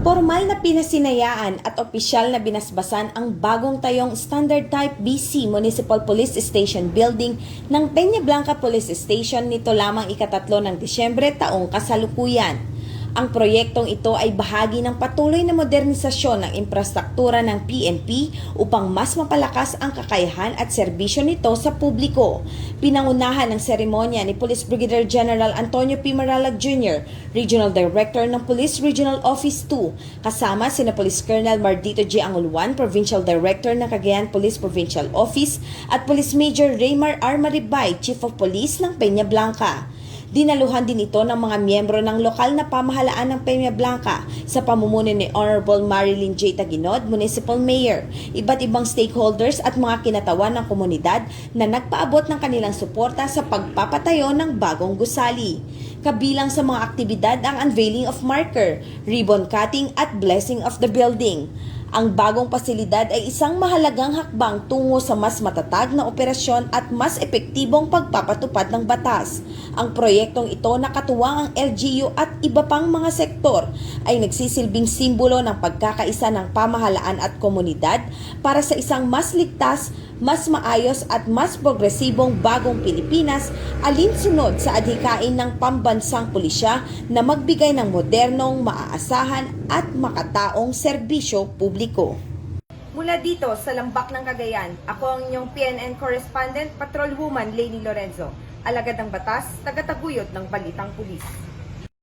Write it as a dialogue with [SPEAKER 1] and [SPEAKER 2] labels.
[SPEAKER 1] Formal na pinasinayaan at opisyal na binasbasan ang bagong tayong Standard Type BC Municipal Police Station Building ng Peñablanca Police Station nito lamang ika-3 ng Disyembre taong kasalukuyan. Ang proyektong ito ay bahagi ng patuloy na modernisasyon ng infrastruktura ng PNP upang mas mapalakas ang kakayahan at serbisyo nito sa publiko. Pinangunahan ng seremonya ni Police Brigadier General Antonio P. Maralag Jr., Regional Director ng Police Regional Office 2, kasama sina Police Colonel Mardito J. Anguluan, Provincial Director ng Cagayan Police Provincial Office, at Police Major Raymar R. Maribay, Chief of Police ng Peñablanca. Dinaluhan din ito ng mga miyembro ng lokal na pamahalaan ng Peñablanca sa pamumuno ni Honorable Marilyn J. Taguinod, Municipal Mayor, iba't ibang stakeholders at mga kinatawan ng komunidad na nagpaabot ng kanilang suporta sa pagpapatayo ng bagong gusali. Kabilang sa mga aktibidad ang unveiling of marker, ribbon cutting at blessing of the building. Ang bagong pasilidad ay isang mahalagang hakbang tungo sa mas matatag na operasyon at mas epektibong pagpapatupad ng batas. Ang proyektong ito na katuwang ang LGU at iba pang mga sektor ay nagsisilbing simbolo ng pagkakaisa ng pamahalaan at komunidad para sa isang mas ligtas, mas maayos at mas progresibong bagong Pilipinas alinsunod sa adhikain ng pambansang pulisya na magbigay ng modernong, maaasahan at makataong serbisyo publiko. Mula dito sa Lambak ng Cagayan, ako ang inyong PNN Correspondent, Patrolwoman Lainey Lorenzo, alagad ng batas, tagataguyod ng Balitang Pulis.